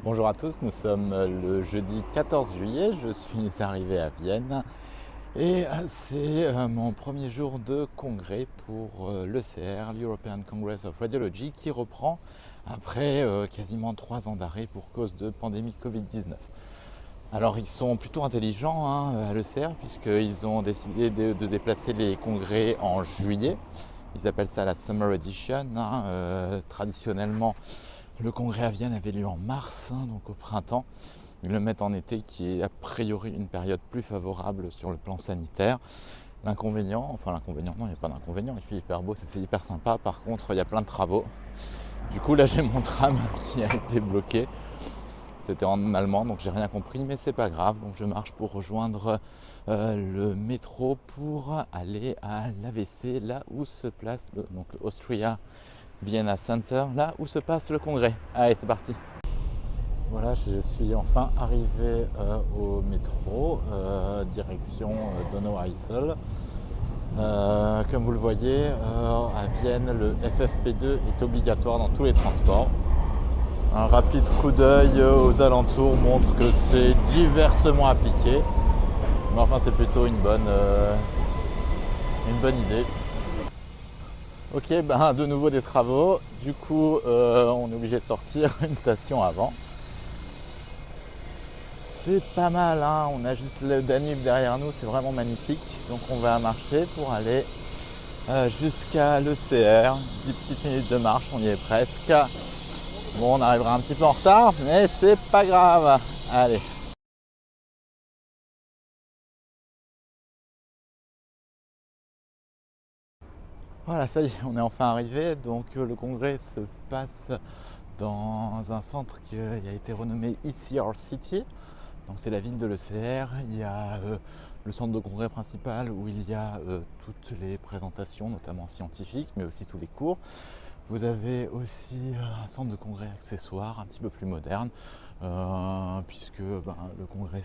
Bonjour à tous, nous sommes le jeudi 14 juillet, je suis arrivé à Vienne et c'est mon premier jour de congrès pour l'ECR, l'European Congress of Radiology, qui reprend après quasiment 3 ans d'arrêt pour cause de pandémie Covid-19. Alors ils sont plutôt intelligents à l'ECR puisqu'ils ont décidé de déplacer les congrès en juillet. Ils appellent ça la Summer Edition. Traditionnellement, le congrès à Vienne avait lieu en mars, donc au printemps. Ils le mettent en été, qui est a priori une période plus favorable sur le plan sanitaire. L'inconvénient, non, il n'y a pas d'inconvénient, il fait hyper beau, c'est hyper sympa. Par contre, il y a plein de travaux. Du coup, là, j'ai mon tram qui a été bloqué. C'était en allemand, donc j'ai rien compris, mais c'est pas grave. Donc je marche pour rejoindre le métro pour aller à l'AVC, là où se place le Austria Vienna Center, là où se passe le congrès. Allez, c'est parti. Voilà, je suis enfin arrivé au métro, direction Donaueisel. Comme vous le voyez, à Vienne, le FFP2 est obligatoire dans tous les transports. Un rapide coup d'œil aux alentours montre que c'est diversement appliqué. Mais enfin, c'est plutôt une bonne idée. Ok, de nouveau des travaux. Du coup, on est obligé de sortir une station avant. C'est pas mal, on a juste le Danube derrière nous, c'est vraiment magnifique. Donc on va marcher pour aller jusqu'à l'ECR. 10 petites minutes de marche, on y est presque. Bon, on arrivera un petit peu en retard, mais c'est pas grave. Allez. Voilà, ça y est, on est enfin arrivé. Donc le congrès se passe dans un centre qui a été renommé ECR City. Donc c'est la ville de l'ECR. Il y a le centre de congrès principal où il y a toutes les présentations, notamment scientifiques, mais aussi tous les cours. Vous avez aussi un centre de congrès accessoire un petit peu plus moderne, puisque le congrès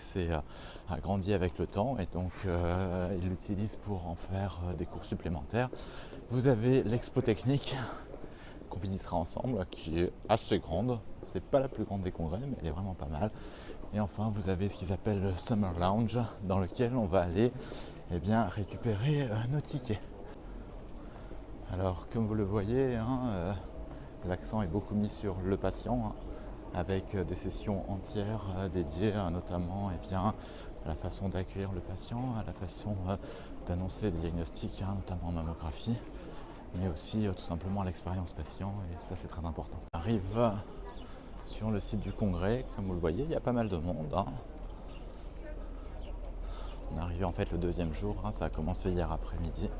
a grandi avec le temps et donc il l'utilise pour en faire des cours supplémentaires. Vous avez l'expo technique qu'on visitera ensemble, qui est assez grande. C'est pas la plus grande des congrès, mais elle est vraiment pas mal. Et enfin, vous avez ce qu'ils appellent le Summer Lounge, dans lequel on va aller récupérer nos tickets. Alors, comme vous le voyez, l'accent est beaucoup mis sur le patient, avec des sessions entières dédiées notamment à la façon d'accueillir le patient, à la façon d'annoncer les diagnostics, notamment en mammographie, mais aussi tout simplement à l'expérience patient, et ça c'est très important. On arrive sur le site du congrès, comme vous le voyez, il y a pas mal de monde. On est arrivé en fait le deuxième jour, ça a commencé hier après-midi.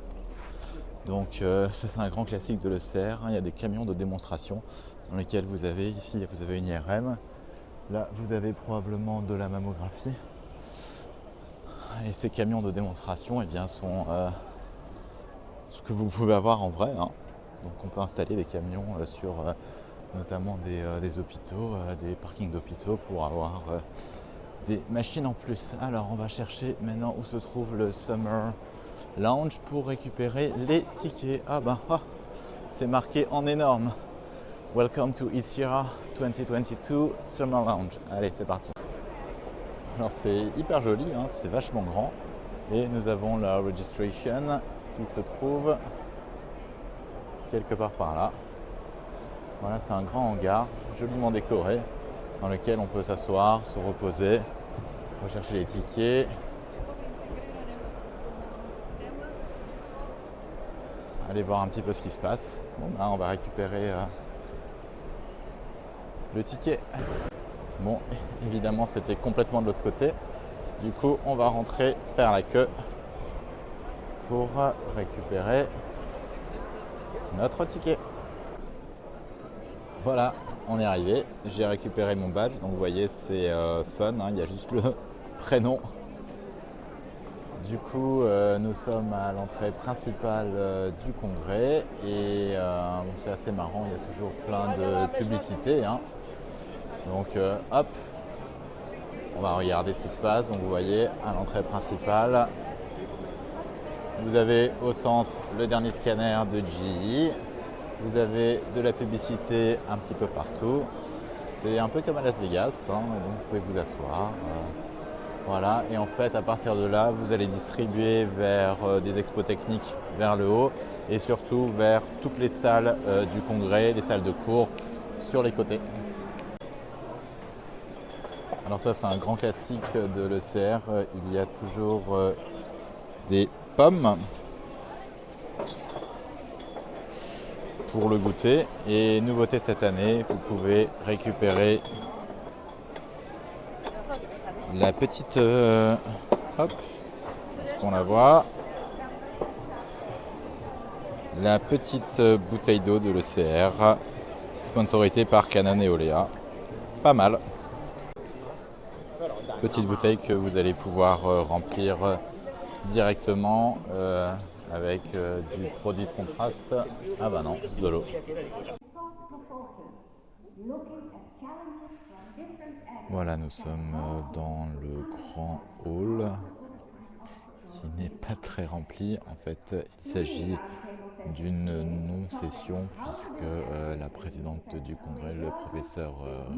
Donc ça c'est un grand classique de l'ECR, il y a des camions de démonstration dans lesquels vous avez une IRM, là vous avez probablement de la mammographie. Et ces camions de démonstration sont ce que vous pouvez avoir en vrai. Donc on peut installer des camions sur notamment des hôpitaux, des parkings d'hôpitaux pour avoir des machines en plus. Alors on va chercher maintenant où se trouve le Summer Lounge pour récupérer les tickets. C'est marqué en énorme. Welcome to ECR 2022 Summer Lounge. Allez, c'est parti. Alors c'est hyper joli, c'est vachement grand. Et nous avons la registration qui se trouve quelque part par là. Voilà, c'est un grand hangar, joliment décoré, dans lequel on peut s'asseoir, se reposer, rechercher les tickets. Aller voir un petit peu ce qui se passe. On va récupérer le ticket. Bon, évidemment, c'était complètement de l'autre côté. Du coup, on va rentrer, faire la queue pour récupérer notre ticket. Voilà, on est arrivé. J'ai récupéré mon badge. Donc, vous voyez, c'est fun. Il y a juste le prénom. Du coup, nous sommes à l'entrée principale du congrès et c'est assez marrant, il y a toujours plein de publicités. Donc hop, on va regarder ce qui se passe. Donc vous voyez, à l'entrée principale, vous avez au centre le dernier scanner de GE. Vous avez de la publicité un petit peu partout. c'est un peu comme à Las Vegas, hein, donc vous pouvez vous asseoir. Voilà, et en fait, à partir de là, vous allez distribuer vers des expos techniques vers le haut et surtout vers toutes les salles du congrès, les salles de cours sur les côtés. Alors ça, c'est un grand classique de l'ECR. Il y a toujours des pommes pour le goûter. Et nouveauté cette année, vous pouvez récupérer la petite... hop, est-ce qu'on la voit? La petite bouteille d'eau de l'ECR, sponsorisée par Canon et Olea. Pas mal. Petite bouteille que vous allez pouvoir remplir directement avec du produit de contraste. Ah bah non, de l'eau. Voilà, nous sommes dans le grand hall qui n'est pas très rempli. En fait, il s'agit d'une non-session puisque la présidente du congrès, le professeur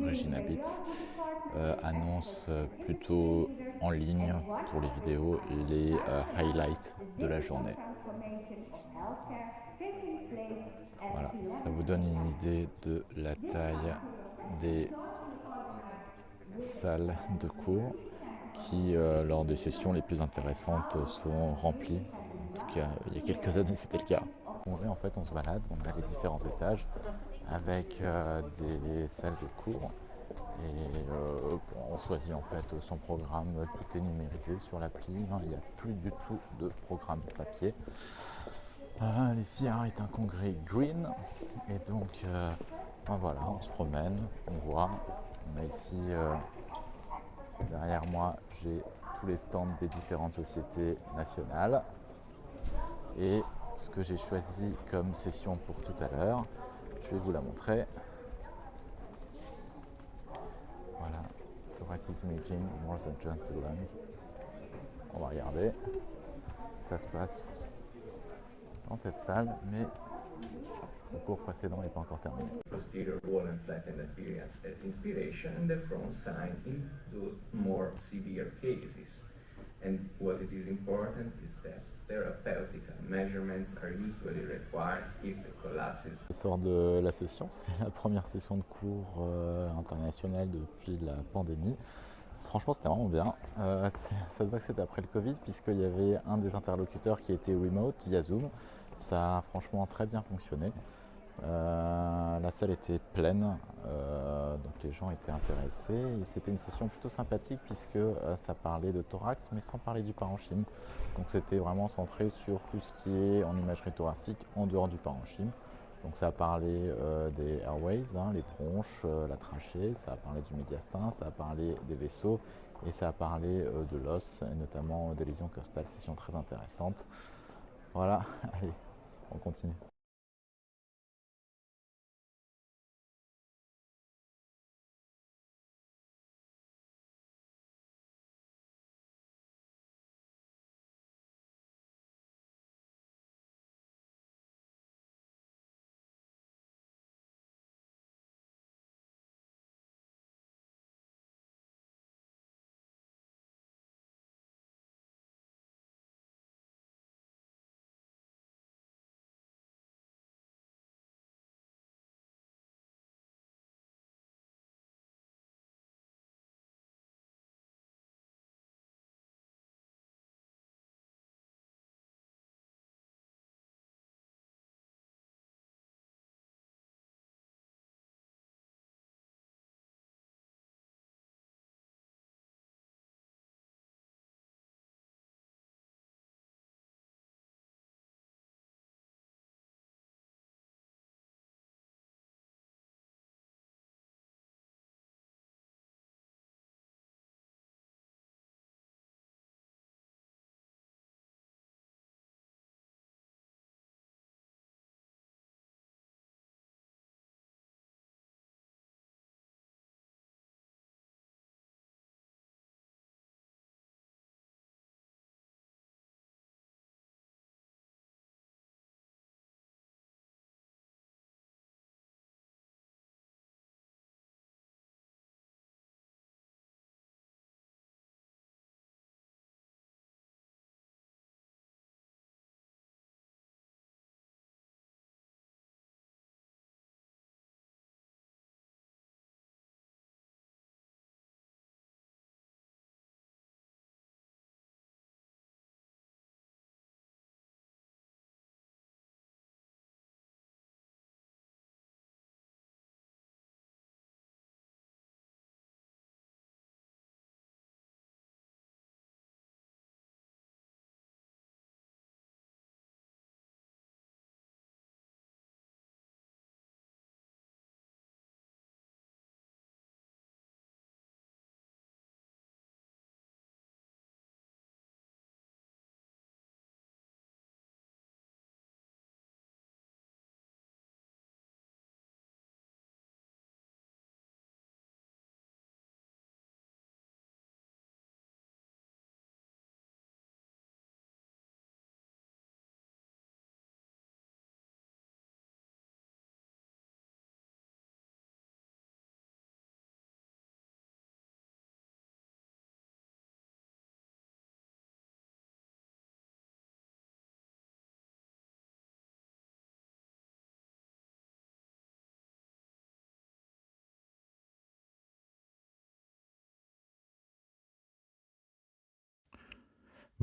Regina Bitz, annonce plutôt en ligne pour les vidéos les highlights de la journée. Voilà, ça vous donne une idée de la taille des salles de cours qui, lors des sessions les plus intéressantes, sont remplies. En tout cas, il y a quelques années, c'était le cas. En fait, on se balade, on a les différents étages avec des salles de cours et on choisit en fait son programme, tout est numérisé sur l'appli, il n'y a plus du tout de programme papier. L'ICR est un congrès green et donc voilà, on se promène, on voit, on a ici derrière moi j'ai tous les stands des différentes sociétés nationales et ce que j'ai choisi comme session pour tout à l'heure, je vais vous la montrer. Voilà, Thoracic Imaging, Morse and Johnson Lens. On va regarder. Ça se passe dans cette salle, mais le cours précédent n'est pas encore terminé. Posterior wall and flattened appearance at inspiration and the front sign in those more severe cases. And what it is important is that therapeutic measurements are usually required if the collapse is. Je sors de la session, c'est la première session de cours internationale depuis la pandémie. Franchement, c'était vraiment bien. Ça se voit que c'était après le Covid, puisqu'il y avait un des interlocuteurs qui était remote via Zoom. Ça a franchement très bien fonctionné. La salle était pleine, donc les gens étaient intéressés. Et c'était une session plutôt sympathique, puisque ça parlait de thorax, mais sans parler du parenchyme. Donc c'était vraiment centré sur tout ce qui est en imagerie thoracique en dehors du parenchyme. Donc ça a parlé des airways, les bronches, la trachée, ça a parlé du médiastin, ça a parlé des vaisseaux et ça a parlé de l'os, et notamment des lésions costales, session très intéressante. Voilà, allez, on continue.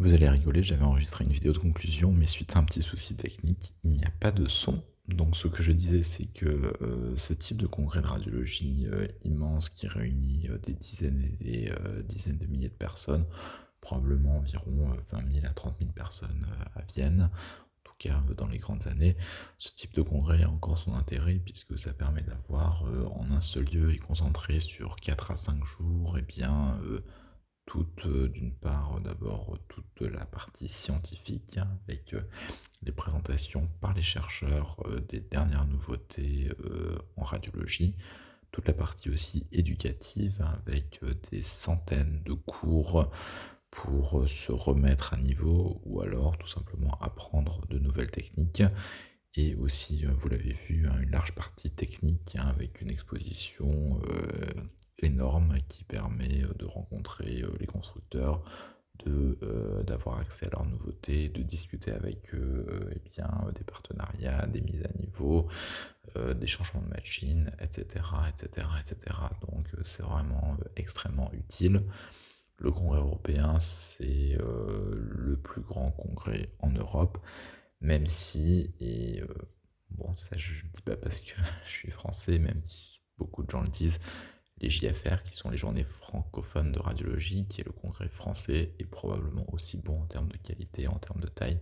Vous allez rigoler, j'avais enregistré une vidéo de conclusion, mais suite à un petit souci technique, il n'y a pas de son. Donc ce que je disais, c'est que ce type de congrès de radiologie immense qui réunit des dizaines et des dizaines de milliers de personnes, probablement environ 20 000 à 30 000 personnes à Vienne, en tout cas dans les grandes années, ce type de congrès a encore son intérêt puisque ça permet d'avoir en un seul lieu et concentré sur 4 à 5 jours, et bien toute, d'une part, d'abord, toute la partie scientifique, hein, avec des présentations par les chercheurs des dernières nouveautés en radiologie, toute la partie aussi éducative, hein, avec des centaines de cours pour se remettre à niveau ou alors tout simplement apprendre de nouvelles techniques. Et aussi, vous l'avez vu, hein, une large partie technique, hein, avec une exposition énorme qui permet de rencontrer les constructeurs, d'avoir accès à leurs nouveautés, de discuter avec eux eh bien, des partenariats, des mises à niveau, des changements de machines, etc. etc., etc. Donc c'est vraiment extrêmement utile. Le congrès européen, c'est le plus grand congrès en Europe, même si, et bon, ça je ne le dis pas parce que je suis français, même si beaucoup de gens le disent, les JFR, qui sont les journées francophones de radiologie, qui est le congrès français, est probablement aussi bon en termes de qualité, en termes de taille,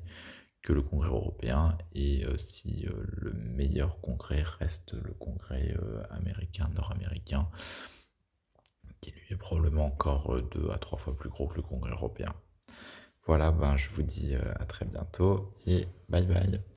que le congrès européen. Et si le meilleur congrès reste le congrès américain, nord-américain, qui lui est probablement encore 2 à 3 fois plus gros que le congrès européen. Voilà, ben, je vous dis à très bientôt et bye bye.